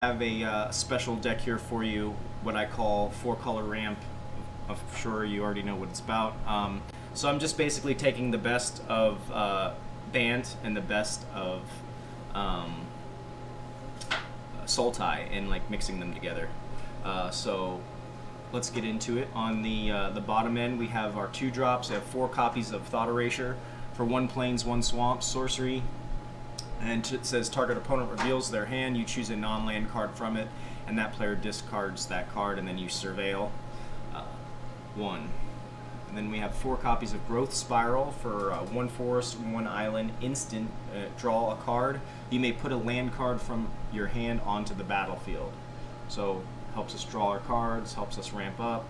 Have a special deck here for you, what I call 4-color ramp. I'm sure you already know what it's about. So I'm just basically taking the best of Bant and the best of Sultai and like mixing them together. So let's get into it. On the bottom end, we have our 2-drops. I have 4 copies of Thought Erasure for 1 plains, 1 swamp, sorcery. And it says target opponent reveals their hand, you choose a non-land card from it, and that player discards that card, and then you surveil 1. And then we have 4 copies of Growth Spiral for 1 forest, 1 island, instant, draw a card. You may put a land card from your hand onto the battlefield. So helps us draw our cards, helps us ramp up.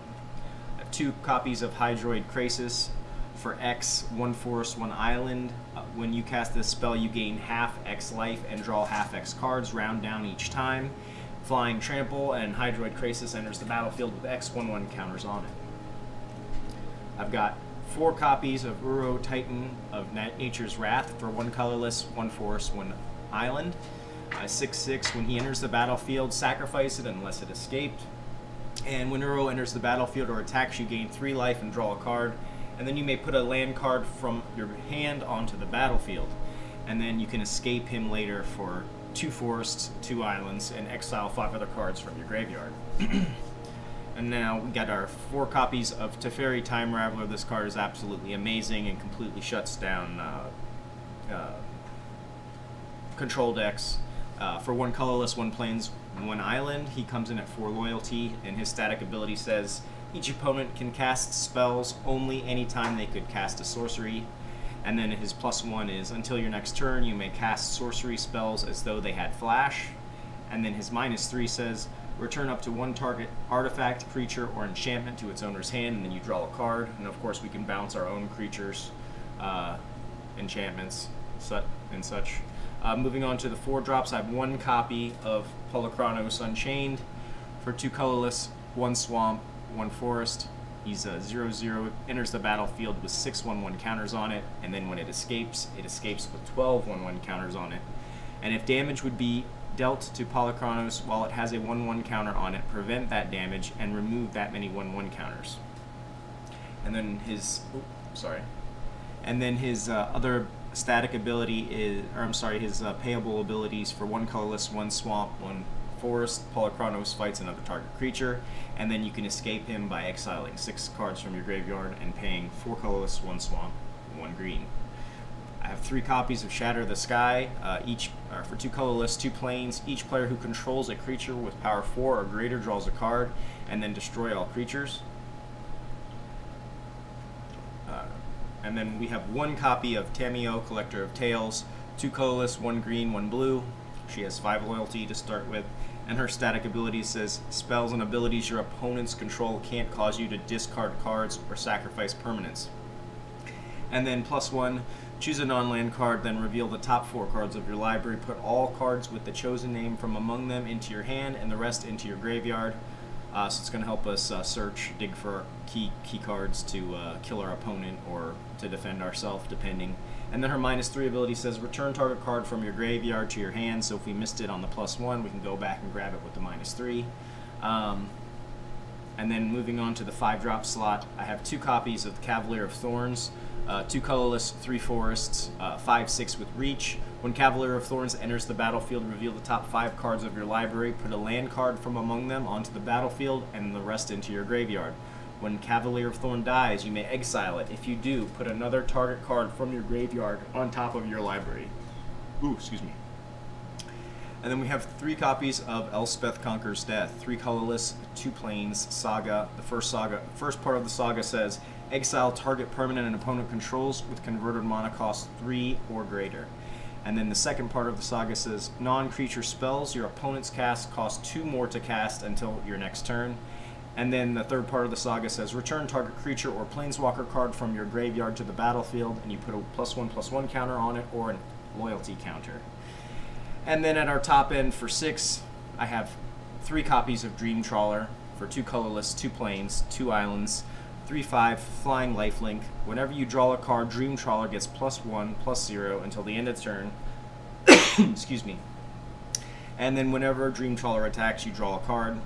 I have 2 copies of Hydroid Krasis for X, 1 forest, 1 island. When you cast this spell, you gain half X life and draw half X cards, round down each time. Flying Trample, and Hydroid Krasis enters the battlefield with X 1/1 counters on it. I've got 4 copies of Uro Titan of Nature's Wrath for 1 colorless, 1 forest, 1 island. 6/6, when he enters the battlefield, sacrifice it unless it escaped. And when Uro enters the battlefield or attacks, you gain 3 life and draw a card. And then you may put a land card from your hand onto the battlefield. And then you can escape him later for 2 forests, 2 islands, and exile 5 other cards from your graveyard. And now we got our 4 copies of Teferi Time Raveler. This card is absolutely amazing and completely shuts down control decks. For 1 colorless, 1 plains, 1 island, he comes in at 4 loyalty, and his static ability says each opponent can cast spells only anytime they could cast a sorcery. And then his +1 is until your next turn you may cast sorcery spells as though they had flash. And then his -3 says return up to 1 target artifact, creature, or enchantment to its owner's hand, and then you draw a card. And of course we can bounce our own creatures, enchantments, and such. Moving on to the 4-drops, I have 1 copy of Polukranos Unchained for 2 colorless, 1 swamp, 1 forest. He's a 0/0, enters the battlefield with 6 1/1 counters on it, and then when it escapes with 12 1/1 counters on it. And if damage would be dealt to Polukranos while it has a 1/1 counter on it, prevent that damage and remove that many 1/1 counters. And then his, other static ability is, his payable abilities for 1 colorless, 1 swamp, 1 forest. Polukranos fights another target creature, and then you can escape him by exiling 6 cards from your graveyard and paying 4 colorless, 1 swamp, 1 green. I have 3 copies of Shatter the Sky, for 2 colorless, 2 plains. Each player who controls a creature with power 4 or greater draws a card, and then destroy all creatures. And then we have 1 copy of Tamiyo, Collector of Tales, 2 colorless, 1 green, 1 blue. She has 5 loyalty to start with, and her static ability says spells and abilities your opponents control can't cause you to discard cards or sacrifice permanents. And then +1, choose a non-land card, then reveal the top 4 cards of your library. Put all cards with the chosen name from among them into your hand and the rest into your graveyard. So it's going to help us dig for key cards to kill our opponent or to defend ourselves, depending. And then her -3 ability says return target card from your graveyard to your hand. So if we missed it on the +1, we can go back and grab it with the -3. And then moving on to the 5-drop slot, I have 2 copies of the Cavalier of Thorns, 2 colorless, 3 forests, 5/6 with reach. When Cavalier of Thorns enters the battlefield, reveal the top 5 cards of your library, put a land card from among them onto the battlefield, and the rest into your graveyard. When Cavalier of Thorn dies, you may exile it. If you do, put another target card from your graveyard on top of your library. Ooh, excuse me. And then we have 3 copies of Elspeth Conquers Death, 3 colorless, 2 plains, saga. The first part of the saga says exile target permanent an opponent controls with converted mana cost 3 or greater. And then the second part of the saga says non-creature spells your opponent's cast cost 2 more to cast until your next turn. And then the third part of the saga says return target creature or planeswalker card from your graveyard to the battlefield, and you put a +1/+1 counter on it or a loyalty counter. And then at our top end for 6, I have 3 copies of Dream Trawler for 2 colorless, 2 plains, 2 islands, 3/5 flying lifelink. Whenever you draw a card, Dream Trawler gets +1/+0 until the end of the turn. Excuse me. And then whenever Dream Trawler attacks, you draw a card.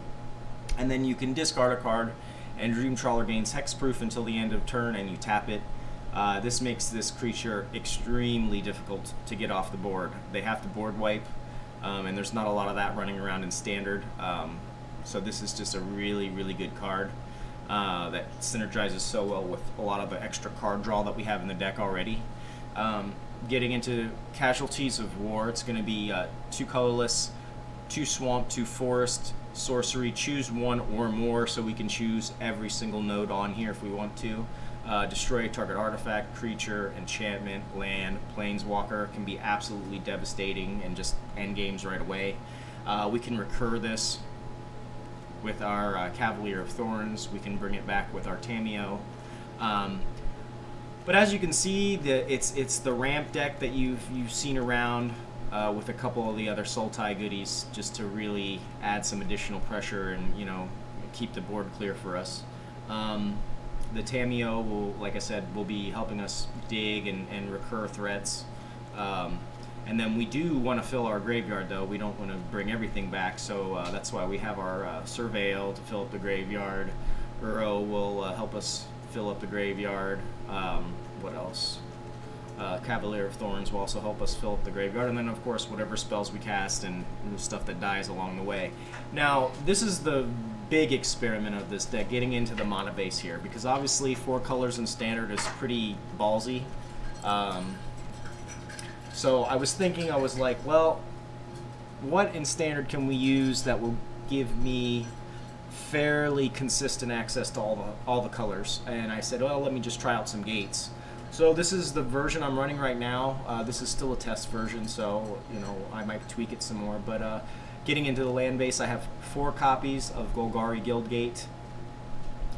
And then you can discard a card, and Dream Trawler gains hexproof until the end of turn, and you tap it. This makes this creature extremely difficult to get off the board. They have to board wipe, and there's not a lot of that running around in Standard. So this is just a really, really good card that synergizes so well with a lot of the extra card draw that we have in the deck already. Getting into Casualties of War, it's going to be 2 colorless, 2 swamp, 2 forest, sorcery. Choose 1 or more, so we can choose every single node on here if we want to. Destroy target artifact, creature, enchantment, land, planeswalker. Can be absolutely devastating and just end games right away. We can recur this with our Cavalier of Thorns. We can bring it back with our Tamiyo. But as you can see, it's the ramp deck that you've seen around with a couple of the other Sultai goodies, just to really add some additional pressure and, you know, keep the board clear for us. The Tamiyo will, like I said, will be helping us dig and recur threats. And then we do want to fill our graveyard, though. We don't want to bring everything back, so that's why we have our Surveil to fill up the graveyard. Uro will help us fill up the graveyard. What else? Cavalier of Thorns will also help us fill up the graveyard, and then of course whatever spells we cast and stuff that dies along the way. Now this is the big experiment of this deck, getting into the mana base here, because obviously 4 colors in Standard is pretty ballsy. So I was thinking, I was like, well, what in Standard can we use that will give me fairly consistent access to all the colors? And I said, well, let me just try out some gates. So this is the version I'm running right now. This is still a test version, so you know, I might tweak it some more. But getting into the land base, I have 4 copies of Golgari Guildgate.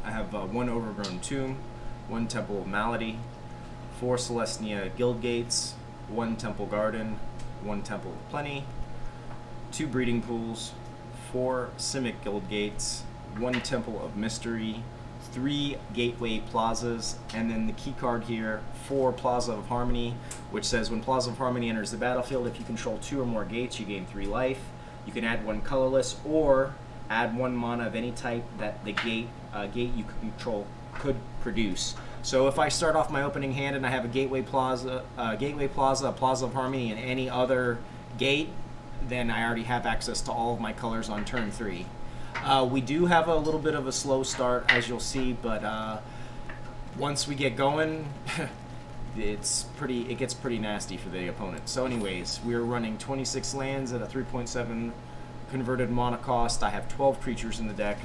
I have 1 Overgrown Tomb, 1 Temple of Malady, 4 Celestia Guildgates, 1 Temple Garden, 1 Temple of Plenty, 2 Breeding Pools, 4 Simic Guildgates, 1 Temple of Mystery, 3 Gateway Plazas, and then the key card here, 4 Plaza of Harmony, which says when Plaza of Harmony enters the battlefield, if you control 2 or more gates, you gain 3 life. You can add 1 colorless, or add 1 mana of any type that the gate you control could produce. So if I start off my opening hand and I have a Gateway Plaza, a Plaza of Harmony, and any other gate, then I already have access to all of my colors on turn 3. We do have a little bit of a slow start, as you'll see, but once we get going, it gets pretty nasty for the opponent. So anyways, we're running 26 lands at a 3.7 converted mana cost. I have 12 creatures in the deck.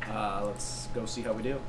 Let's go see how we do.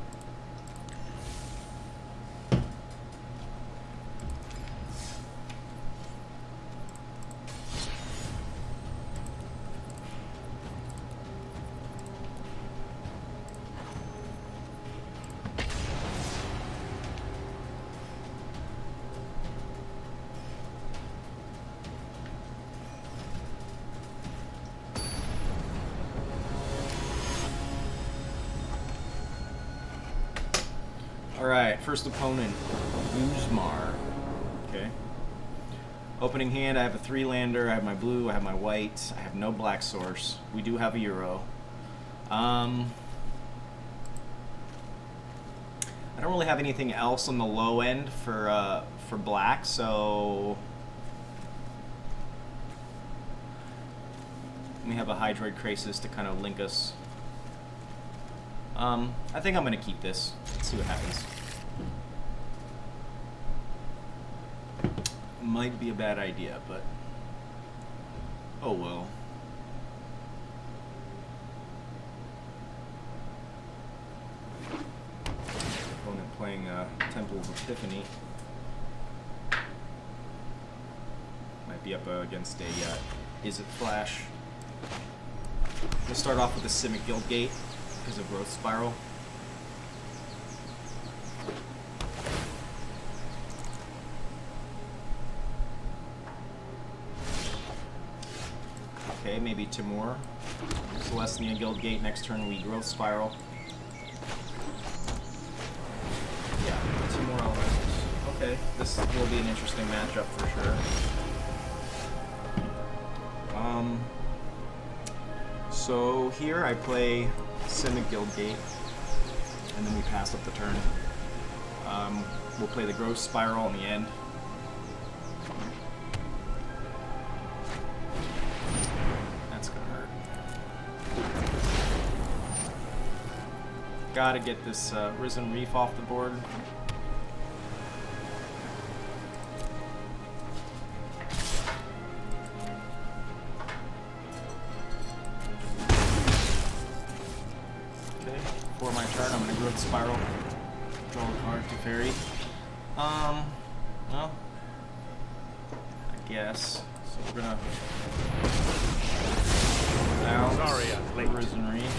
Alright, first opponent, Guzmar. Okay. Opening hand, I have a 3-lander, I have my blue, I have my white, I have no black source. We do have a Euro. I don't really have anything else on the low end for black, so we have a Hydroid Krasis to kind of link us. I think I'm going to keep this. Let's see what happens. Might be a bad idea, but oh well. Opponent playing Temple of Epiphany. Might be up against a Izzet Flash. We'll start off with a Simic Guildgate because of Growth Spiral. Okay, maybe Timur. Celestia Guildgate, next turn we Growth Spiral. Yeah, Timur Elementals. Okay, this will be an interesting matchup for sure. So here I play Simic Guildgate, and then we pass up the turn. We'll play the Growth Spiral in the end. That's gonna hurt. Gotta get this Risen Reef off the board. For my turn, I'm gonna Growth Spiral, draw a card to fairy. Well, I guess. So we're gonna bounce the Risen Reef.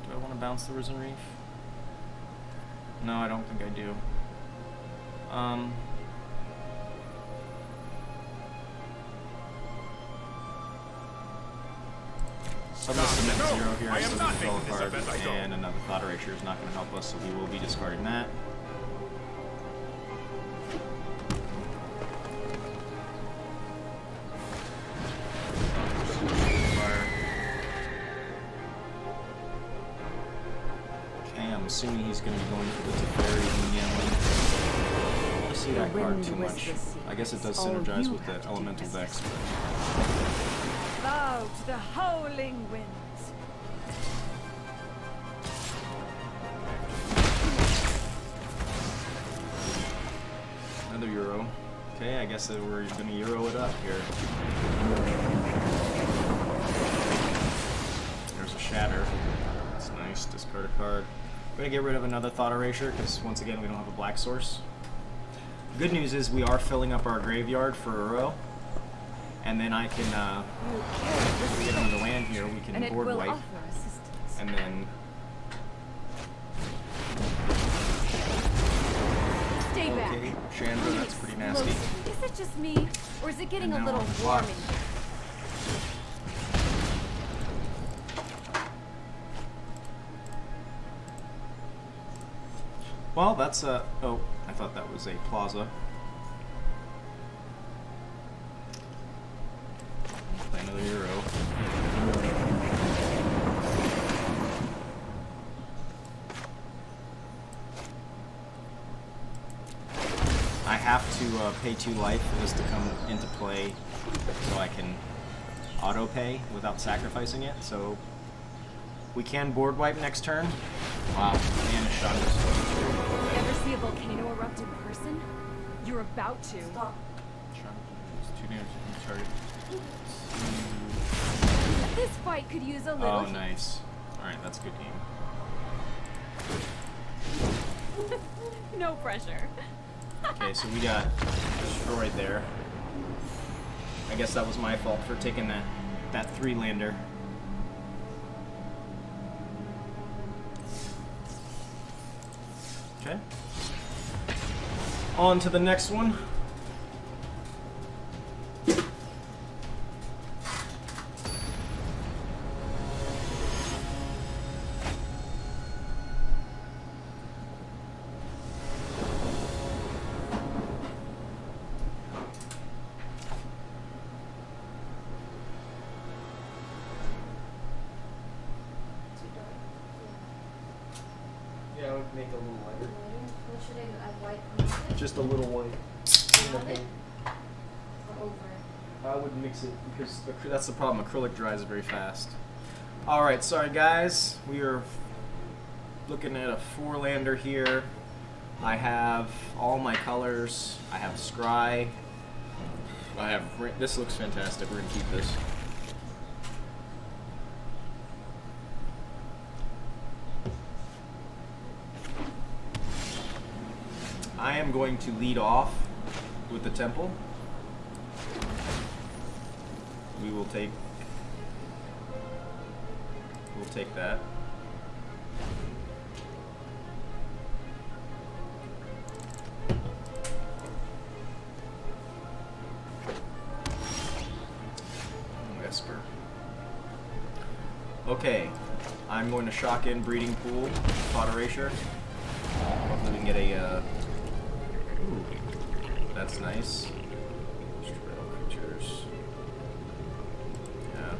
Do I want to bounce the Risen Reef? No, I don't think I do. So I'm going to submit 0 here, I still get to draw a card, and another Thought Erasure is not going to help us, so we will be discarding that. Okay, I'm assuming he's going to be going for the Teferi again. I don't see that card too much. I guess it does synergize with the Elemental Vex. Bow to the howling winds. Another Euro. Okay, I guess that we're gonna Euro it up here. There's a Shatter. That's nice. Discard a card. We're gonna get rid of another Thought Erasure because once again we don't have a black source. Good news is we are filling up our graveyard for Uro. And then I can get another land here. We can board wipe, and then stay back. Okay, Chandra, that's pretty nasty. Is it just me, or is it getting a little warm in here? Well, that's a. Oh, I thought that was a Plaza. Play another Euro. I have to pay 2 life for this to come into play so I can auto pay without sacrificing it. So we can board wipe next turn. Wow, Mana Shot. Ever see a volcano erupt in person? You're about to. Stop. 2 damage to target. This fight could use a little. Oh, nice. Alright, that's a good game. No pressure. Okay, so we got destroyed there. I guess that was my fault for taking that 3-lander. Okay. On to the next one. Yeah, I would make it a little lighter. What should I add white? Just a little white. On it? Or over it? I would mix it because that's the problem. Acrylic dries very fast. Alright, sorry guys. We are looking at a 4-lander here. I have all my colors. I have Scry. I have. This looks fantastic. We're going to keep this. I am going to lead off with the Temple. We'll take that. Whisper. Okay, I'm going to shock in Breeding Pool, Thought Erasure. Hopefully we can get a. Ooh, that's nice. Trail creatures. Yeah,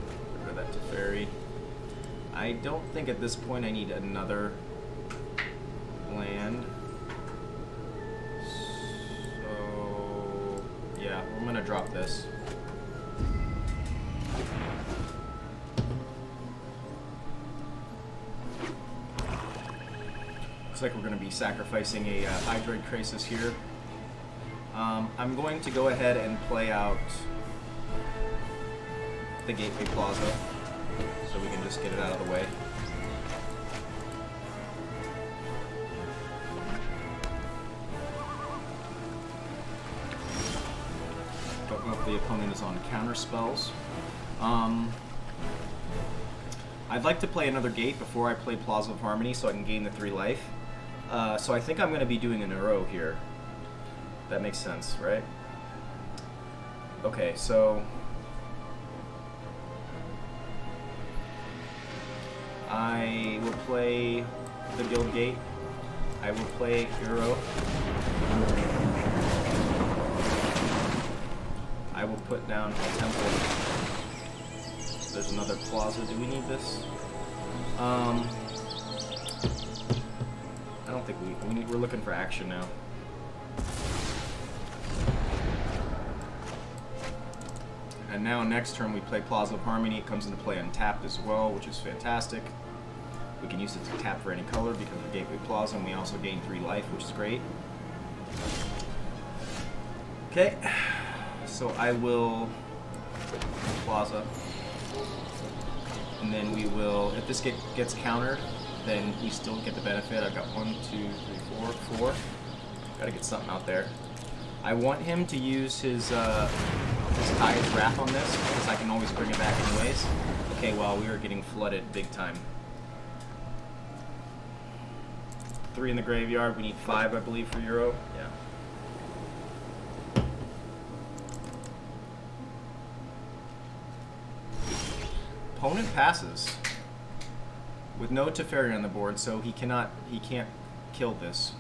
I don't think at this point I need another land. So, yeah, I'm gonna drop this. Looks like we're gonna be sacrificing a Hydroid Krasis here. I'm going to go ahead and play out the Gateway Plaza, so we can just get it out of the way. Don't know if the opponent is on counter spells. I'd like to play another gate before I play Plaza of Harmony so I can gain the 3 life. So I think I'm going to be doing an Uro here. That makes sense, right? Okay, so I will play the Guild Gate. I will play Uro. I will put down a temple. There's another plaza. Do we need this? I don't think we're looking for action now. And now next turn we play Plaza of Harmony. It comes into play untapped as well, which is fantastic. We can use it to tap for any color because of Gateway Plaza, and we also gain 3 life, which is great. Okay, so I will Plaza, and then we will, if this gets countered, then we still get the benefit. I've got 1, 2, 3, 4. Gotta get something out there. I want him to use his Kaya's Wrath on this, because I can always bring it back anyways. Okay, well, we are getting flooded big time. 3 in the graveyard. We need 5, I believe, for Uro. Yeah. Opponent passes with no Teferi on the board, so he can't kill this.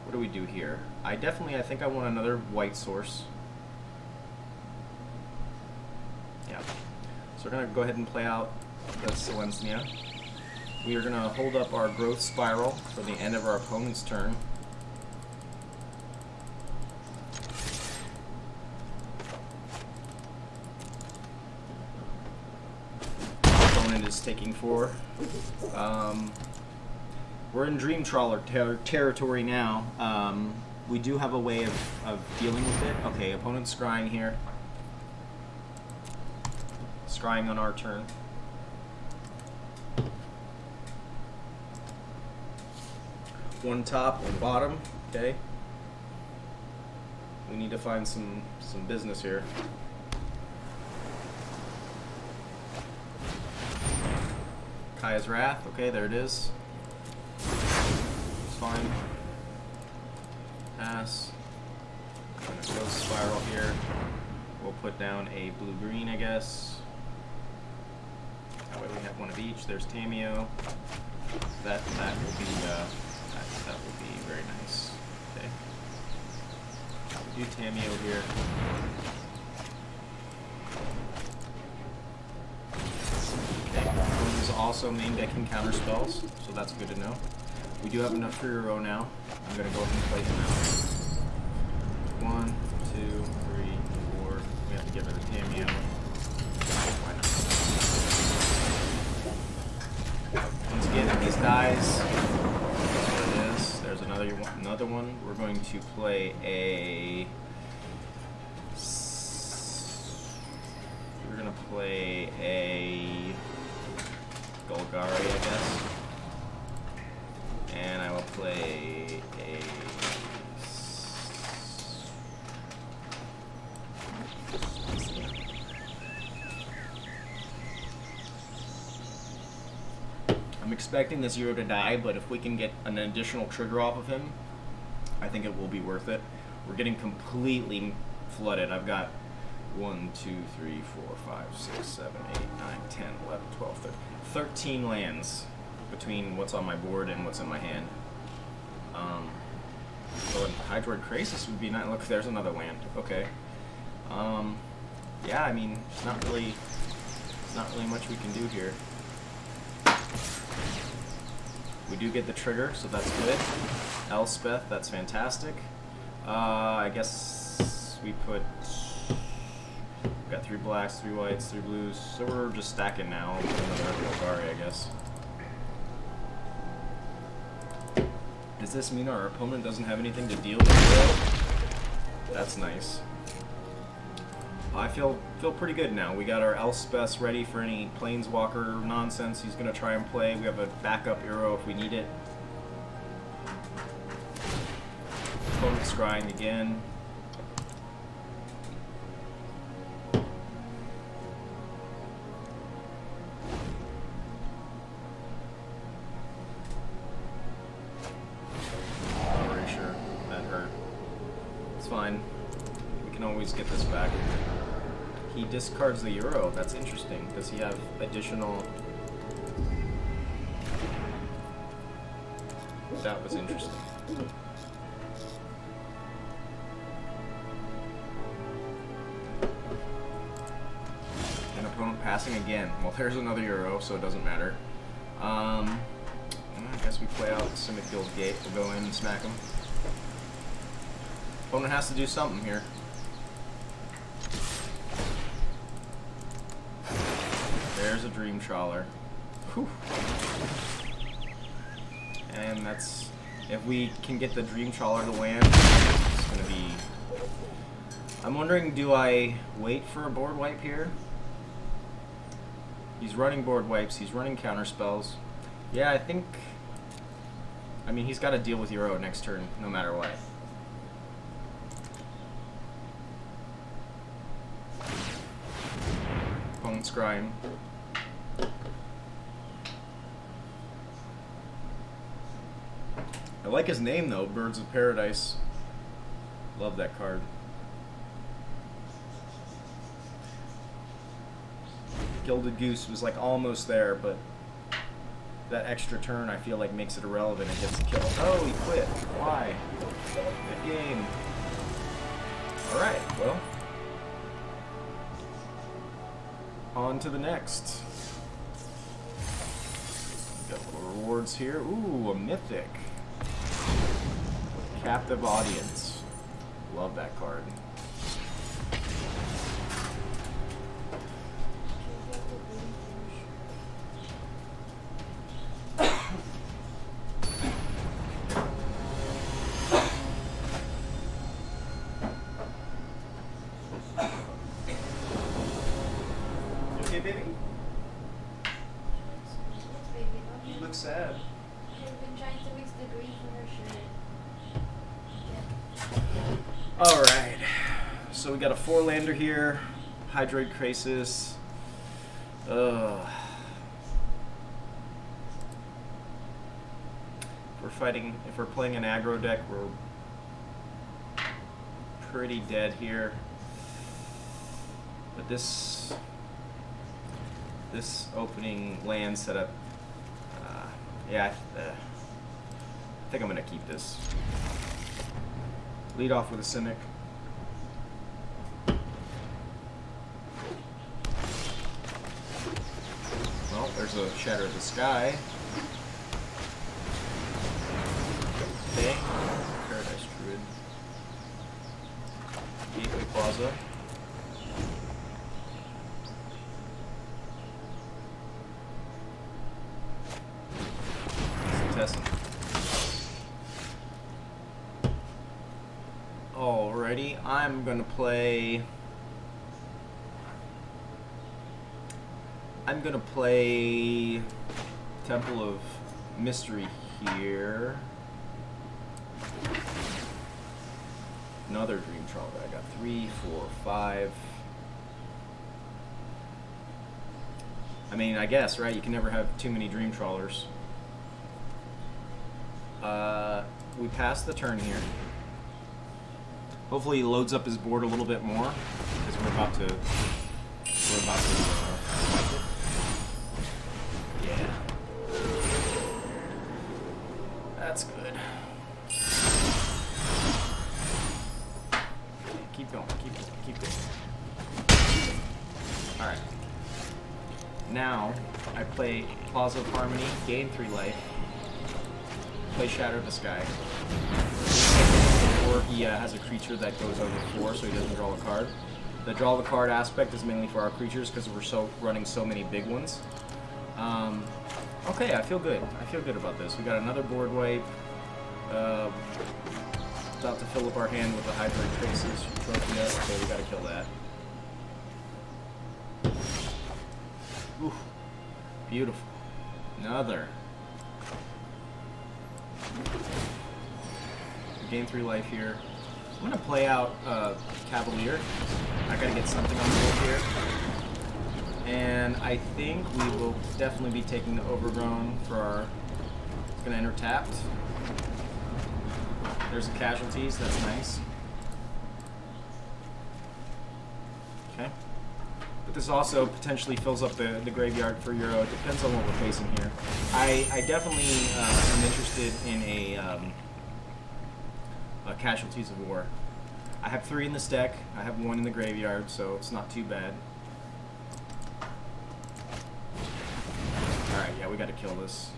What do we do here? I think I want another white source. Yeah. So we're gonna go ahead and play out the Selesnya. We are gonna hold up our Growth Spiral for the end of our opponent's turn. Opponent is taking 4. We're in Dream Trawler territory now. We do have a way of dealing with it. Okay, opponent's scrying here. Scrying on our turn. One top, one bottom. Okay. We need to find some business here. Kaya's Wrath. Okay, there it is. It's fine. Pass. I'm gonna go Spiral here. We'll put down a blue-green, I guess. That way we have one of each. There's Tamiyo. That will be very nice. Okay. We'll do Tamiyo here. Okay. This is also main decking counter spells, so that's good to know. We do have enough for Uro now. I'm gonna go ahead and play him out. 1, 2, 3, 4. We have to get rid of Tamiyo. Why not? Once again, if these dies, there it is. There's another one. We're going to play a. We're gonna play a Golgari, I guess. And I will play a. I'm expecting the 0 to die, but if we can get an additional trigger off of him, I think it will be worth it. We're getting completely flooded. I've got 1, 2, 3, 4, 5, 6, 7, 8, 9, 10, 11, 12, 13 lands between what's on my board and what's in my hand. So a Hydroid Krasis would be nice. Look, there's another land. Okay. Yeah, I mean, it's not really much we can do here. We do get the trigger, so that's good. Elspeth, that's fantastic. I guess we put... Got 3 blacks, 3 whites, 3 blues, so we're just stacking now. We'll put another Golgari, I guess. Does this mean our opponent doesn't have anything to deal with? That's nice. I feel pretty good now. We got our Elspeth ready for any Planeswalker nonsense he's gonna try and play. We have a backup Eero if we need it. Opponent's scrying again. Erasure. That hurt. It's fine. We can always get this back. He discards the Euro. That's interesting. Does he have additional... That was interesting. An opponent passing again. Well, there's another Euro, so it doesn't matter. I guess we play out Simic Gill's Gate. We'll go in and smack him. Opponent has to do something here. There's a Dream Trawler. Whew. And that's... If we can get the Dream Trawler to land, it's gonna be... I'm wondering, do I wait for a board wipe here? He's running board wipes, he's running counter spells. Yeah, I think... I mean, he's got to deal with Euro next turn, no matter what. Opponent's scrying. I like his name though, Birds of Paradise. Love that card. Gilded Goose was like almost there, but that extra turn I feel like makes it irrelevant and gets the kill. Oh, he quit. Why? Good game. Alright, well. On to the next. Got little rewards here. Ooh, a mythic. Captive Audience. Love that card. You okay, baby? You look sad. I've been trying to mix the green for her shirt. Alright, so we got a 4-lander here, Hydroid Krasis. If we're playing an aggro deck, we're pretty dead here. But this opening land setup, yeah, I think I'm gonna keep this. Lead off with a Simic. Well, there's a Shatter of the Sky. Okay. Paradise Druid. Gateway Plaza. Testing. Alrighty, I'm gonna play Temple of Mystery here. Another Dream Trawler. I got 3, 4, 5. I mean, I guess, right? You can never have too many Dream Trawlers. We pass the turn here. Hopefully he loads up his board a little bit more, because we're about to wipe it. Yeah. That's good. Keep going, keep going, keep going. Alright. Now, I play Plaza of Harmony, gain 3 life, play Shatter the Sky. Or he has a creature that goes over 4, so he doesn't draw a card. The draw the card aspect is mainly for our creatures because we're running so many big ones. Okay, I feel good. I feel good about this. We got another board wipe. About to fill up our hand with the Hybrid Traces trophy up. Okay, we gotta kill that. Oof. Beautiful. Another. Gain 3 life here. I'm gonna play out Cavalier. I gotta get something on the board here. And I think we will definitely be taking the Overgrown for our... It's gonna enter tapped. There's the casualties, that's nice. Okay. But this also potentially fills up the graveyard for Euro. It depends on what we're facing here. I definitely am interested in a Casualties of War. I have 3 in this deck. I have 1 in the graveyard, so it's not too bad. Alright, yeah, we gotta kill this.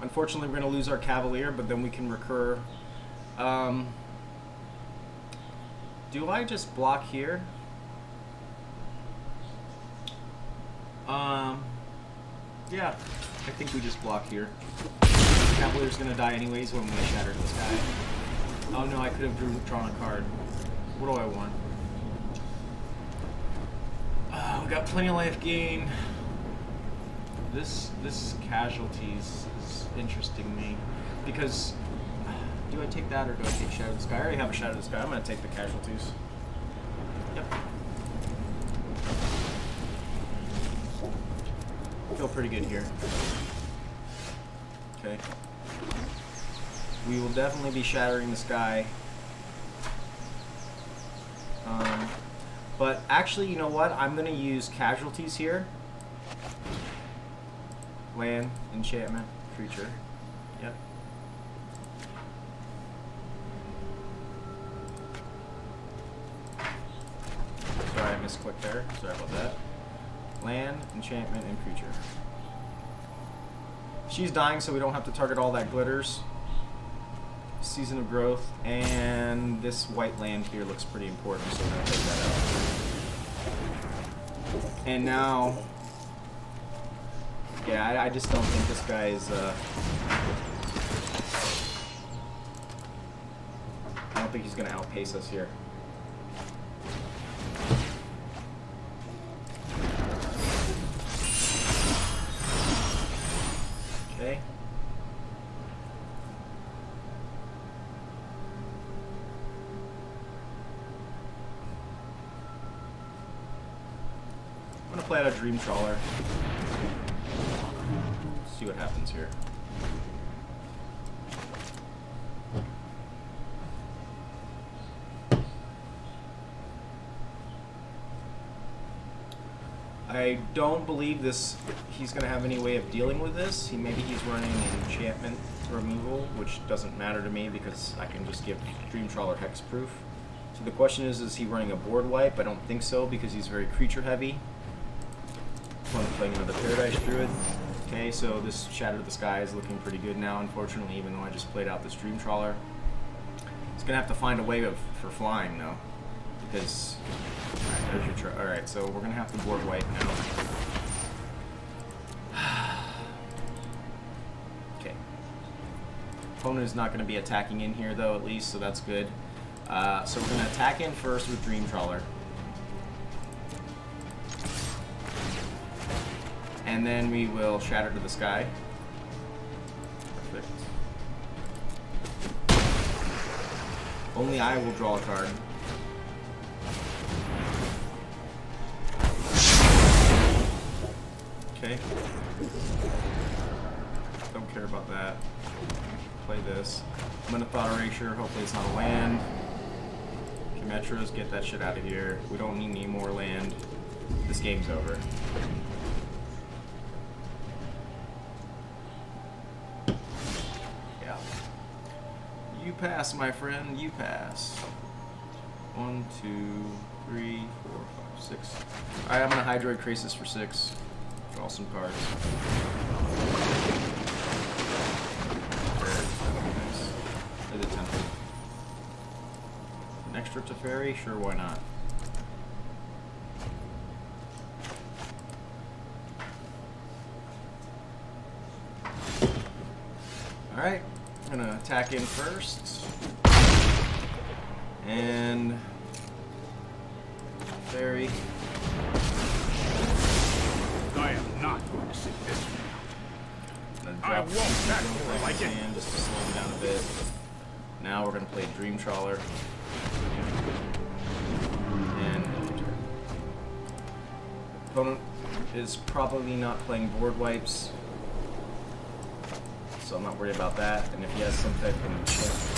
Unfortunately, we're going to lose our Cavalier, but then we can recur. Do I just block here? Yeah, I think we just block here. Cavalier's going to die anyways when we shatter this guy. Oh no, I could have drawn a card. What do I want? We got plenty of life gain. This Casualties is interesting me because do I take that or do I take Shadow of the Sky? I already have a Shadow of the Sky. I'm gonna take the Casualties. Yep. Feel pretty good here. Okay. We will definitely be shattering the sky. But actually, you know what? I'm gonna use Casualties here. Land, enchantment, creature. Yep. Sorry, I misclicked there. Sorry about that. Land, enchantment, and creature. She's dying, so we don't have to target all that glitters. Season of Growth, and this white land here looks pretty important, so we're gonna take that out. And now, yeah, I just don't think this guy is, I don't think he's gonna outpace us here. Okay. I'm gonna play out a Dream Trawler. See what happens here. I don't believe he's going to have any way of dealing with this. Maybe he's running enchantment removal, which doesn't matter to me because I can just give Dream Trawler hexproof. So the question is he running a board wipe? I don't think so because he's very creature heavy. I'm playing another Paradise Druid. Okay, so this Shatter the Sky is looking pretty good now, unfortunately, even though I just played out this Dream Trawler. He's going to have to find a way for flying, though, because... Alright, there's your Alright, so we're going to have to board wipe now. Okay. Opponent is not going to be attacking in here, though, at least, so that's good. So we're going to attack in first with Dream Trawler. And then we will Shatter to the Sky. Perfect. Only I will draw a card. Okay. Don't care about that. Play this. I'm gonna Thought Erasure. Hopefully it's not a land. Kimetras, get that shit out of here. We don't need any more land. This game's over. You pass, my friend, you pass. 1, 2, 3, 4, 5, 6. Alright, I'm gonna Hydroid Krasis for 6. Draw some cards. Nice. There's a temple. An extra Teferi? Sure, why not? Alright, I'm gonna attack in first. And Fairy. I am not going to sit this. I won't back over like it. Just to slow him down a bit. Now we're gonna play Dream Trawler. And opponent is probably not playing board wipes, so I'm not worried about that. And if he has some type of opponent's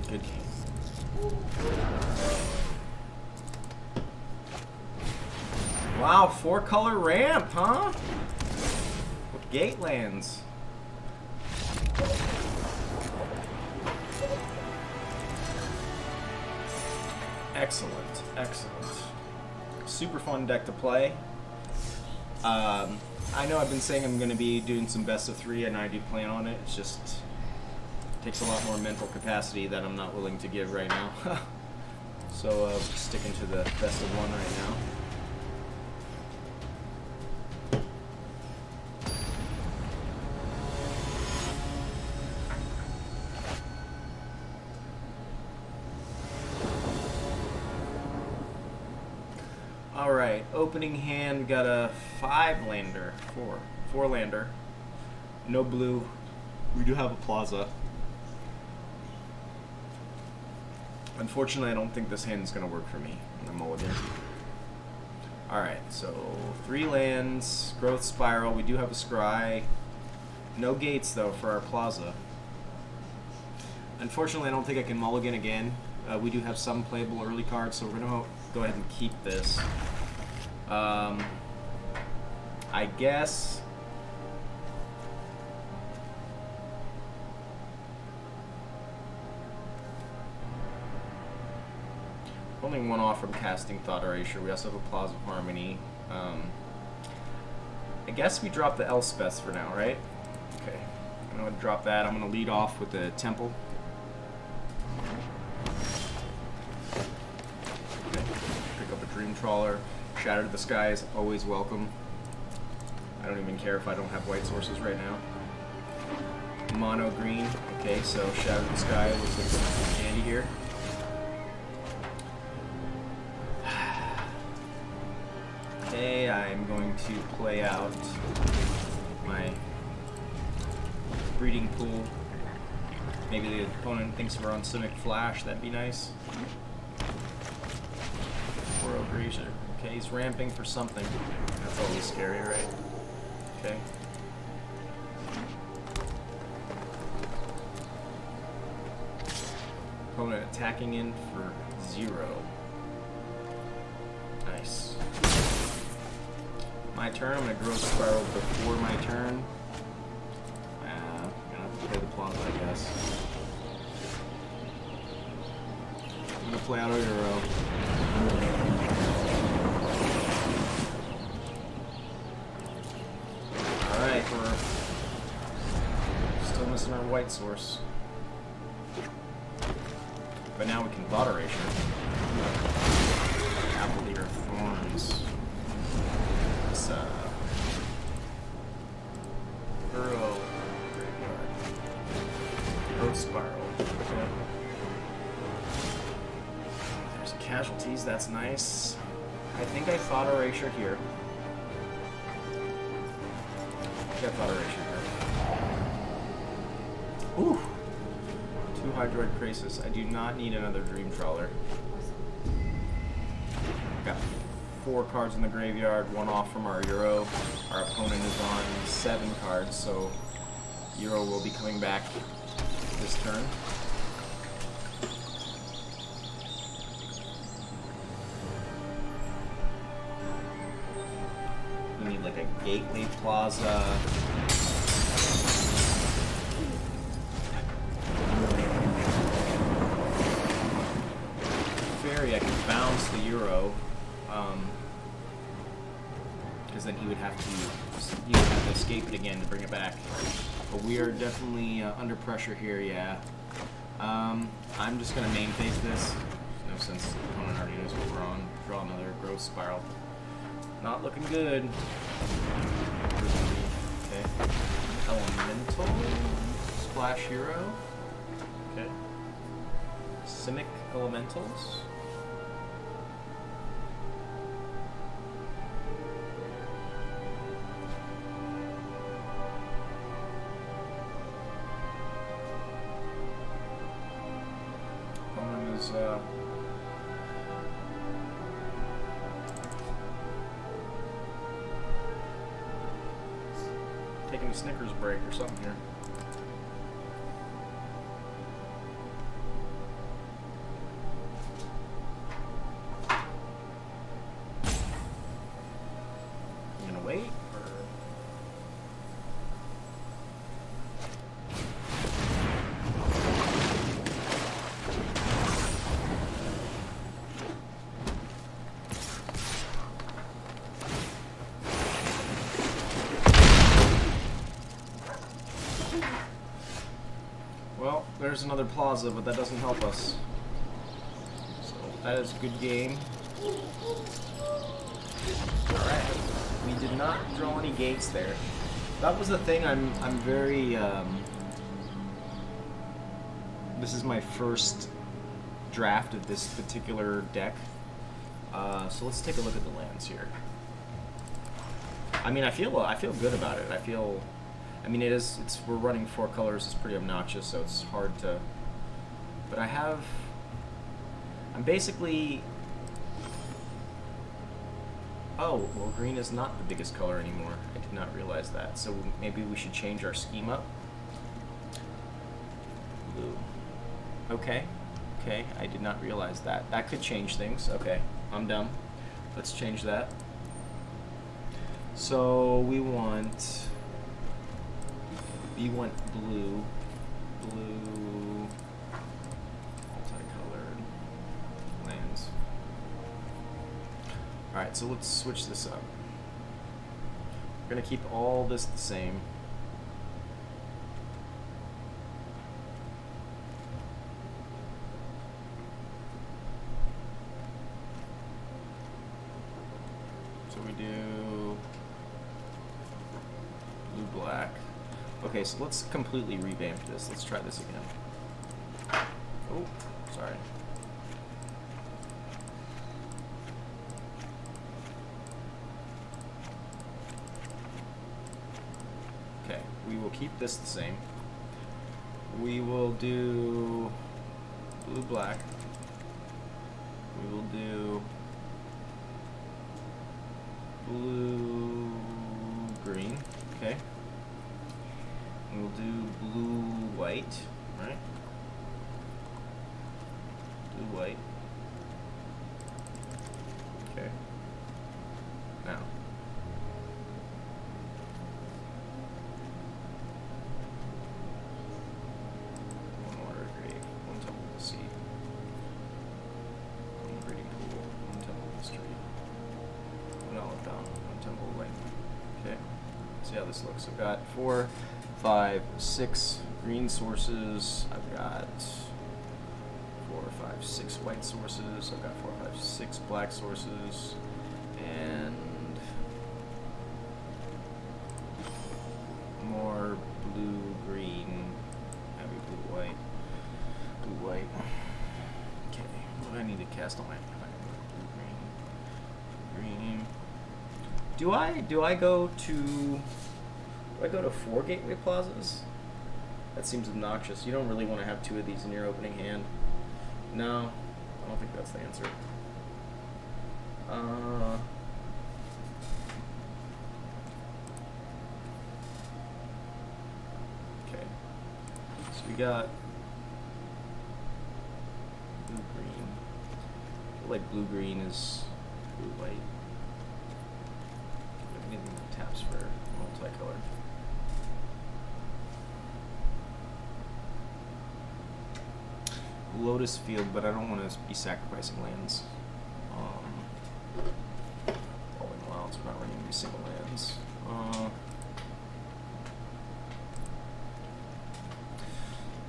good game. Wow, 4-color ramp, huh? With gate lands. Excellent, excellent. Super fun deck to play. I know I've been saying I'm going to be doing some best of 3, and I do plan on it. It's just takes a lot more mental capacity that I'm not willing to give right now. So sticking to the best of 1 right now. Alright, opening hand, we got a 5-lander, 4-lander, no blue. We do have a Plaza. Unfortunately, I don't think this hand is going to work for me. I'm going to mulligan. Alright, so 3 lands, Growth Spiral, we do have a Scry. No gates, though, for our Plaza. Unfortunately, I don't think I can mulligan again. We do have some playable early cards, so we're going to go ahead and keep this. I guess only 1 off from casting Thought Erasure. We also have a Plaza of Harmony. I guess we drop the Elspeth for now, right? Okay, I'm going to drop that. I'm going to lead off with the Temple. Pick up a Dream Trawler. Shatter to the Sky is always welcome. I don't even care if I don't have white sources right now. Mono green. Okay, so Shatter to the Sky looks like some candy here. Okay, I'm going to play out my Breeding Pool. Maybe the opponent thinks we're on Simic Flash. That'd be nice. 4-0 Grazer. Okay, he's ramping for something. That's always scary, right? Okay. Opponent attacking in for 0. Nice. My turn, I'm going to Growth Spiral before my turn. I'm going to have to play the Plaza, I guess. I'm going to play out a Euro. Alright, we're still missing our white source. But now we can Thought Erasure. Cavalier of Thorns. This, Burrow. Graveyard. Growth Spiral. Okay. There's casualties, that's nice. I think I Thought Erasure here. I Thought Erasure here. Ooh! 2 Hydroid Krasis. I do not need another Dream Trawler. Got 4 cards in the graveyard, 1 off from our Euro. Our opponent is on 7 cards, so Euro will be coming back this turn. We need like a Gateway Plaza. theory, I could bounce the Euro, because then he would have to escape it again to bring it back. But we are definitely under pressure here, yeah. I'm just gonna main phase this. No sense, the opponent already knows what we're on. Draw another growth spiral. Not looking good. Okay. Elemental. Splash Hero. Okay. Simic Elementals. Opponent is taking a Snickers break or something here. You gonna wait, or? Well, there's another plaza, but that doesn't help us. So that is a good game. Alright. We did not draw any gates there. That was the thing. I'm very this is my first draft of this particular deck. So let's take a look at the lands here. I mean, I feel good about it. I mean, we're running 4 colors. It's pretty obnoxious, so it's hard to. But I'm basically. Oh, well, green is not the biggest color anymore. I did not realize that. So maybe we should change our scheme up. Blue. Okay. Okay, I did not realize that. That could change things. Okay, I'm dumb. Let's change that. So we want blue, multicolored lands. Alright, so let's switch this up. We're gonna keep all this the same. So we do blue, black. Okay, so let's completely revamp this. Let's try this again. Oh, sorry. Okay, we will keep this the same. We will do blue, black. We will do blue, green. Okay. We'll do blue, white, right? Blue, white. Okay. Now. One water grave, one temple of the sea. One breeding pool, one temple of the street. One olive down, one temple of lightning. Okay. See how this looks. I've got 4, 5, 6 green sources. I've got 4, 5, 6 white sources. I've got 4, 5, 6 black sources, and more blue, green, heavy blue, white, blue, white. Okay, what do I need to cast on my blue, green, green? Do I go to 4 gateway plazas? That seems obnoxious. You don't really want to have 2 of these in your opening hand. No, I don't think that's the answer. Okay. So we got blue, green. I feel like blue, green is blue, white. Anything that taps for multicolored. Lotus Field, but I don't want to be sacrificing lands. Falling Wilds, we're not running any single lands.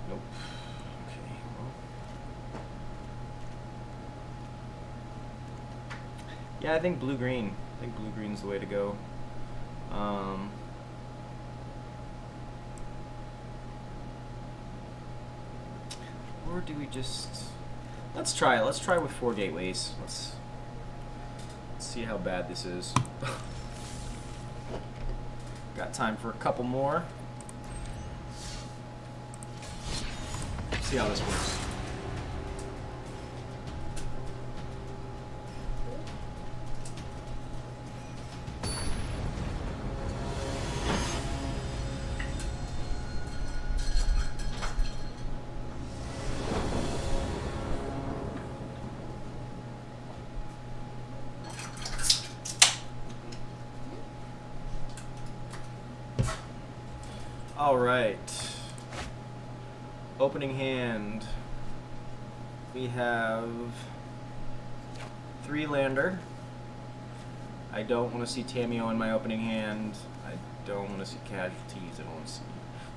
Nope. Okay, well. Yeah, I think blue-green. I think blue-green's the way to go. Or do we just... Let's try it. Let's try with 4 gateways. Let's see how bad this is. Got time for a couple more. See how this works. All right. Opening hand. We have 3-lander. I don't want to see Tamiyo in my opening hand. I don't want to see casualties. I don't want to see.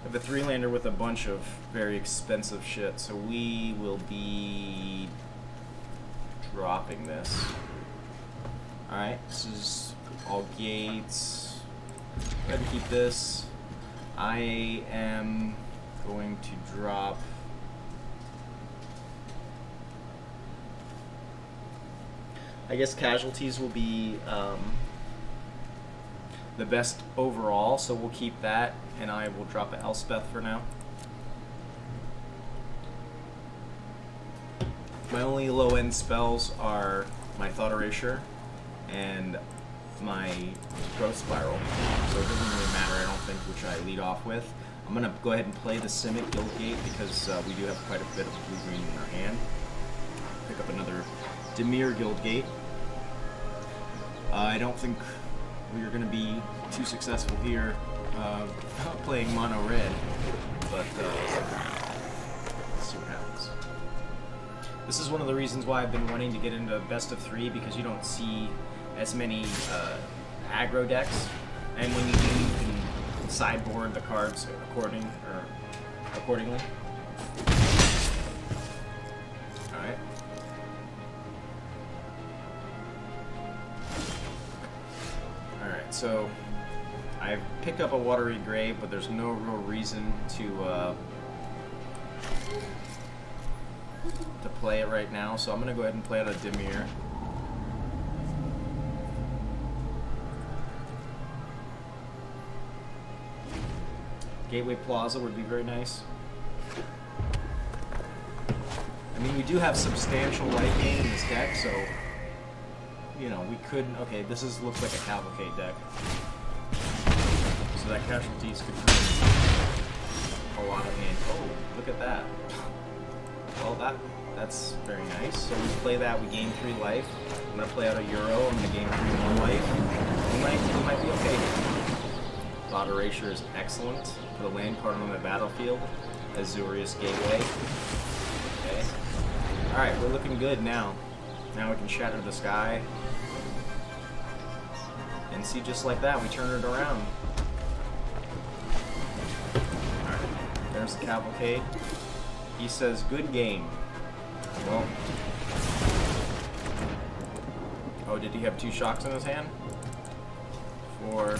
I have a 3-lander with a bunch of very expensive shit, so we will be dropping this. Alright, this is all gates. Go ahead and keep this. I am going to drop I guess casualties will be the best overall, so we'll keep that, and I will drop an Elspeth for now. My only low-end spells are my Thought Erasure and my Growth Spiral, so it doesn't really matter, I don't think, which I lead off with. I'm going to go ahead and play the Simic Guildgate because we do have quite a bit of blue-green in our hand. Pick up another Dimir Guildgate. I don't think we are going to be too successful here playing mono red, but let's see what happens. This is one of the reasons why I've been wanting to get into best of 3, because you don't see as many aggro decks, and when you do, you can sideboard the cards accordingly. Alright. Alright, so I've picked up a Watery Grave, but there's no real reason to play it right now, so I'm going to go ahead and play out a Dimir. Gateway Plaza would be very nice. I mean, we do have substantial light gain in this deck, so, you know, we could... Okay, this looks like a Cavalcade deck. So that casualties could bring a lot of hand. Oh, look at that. Well, that's very nice. So we play that, we gain 3 life. I'm going to play out a Euro, I'm going to gain 3 more life. We might be okay here. Thought Erasure is excellent. Put a land card on the battlefield. Azorius Gateway. Okay. Alright, we're looking good now. Now we can shatter the sky. And see, just like that, we turn it around. Alright, there's the Cavalcade. He says, good game. Well. Oh, did he have 2 shocks in his hand? For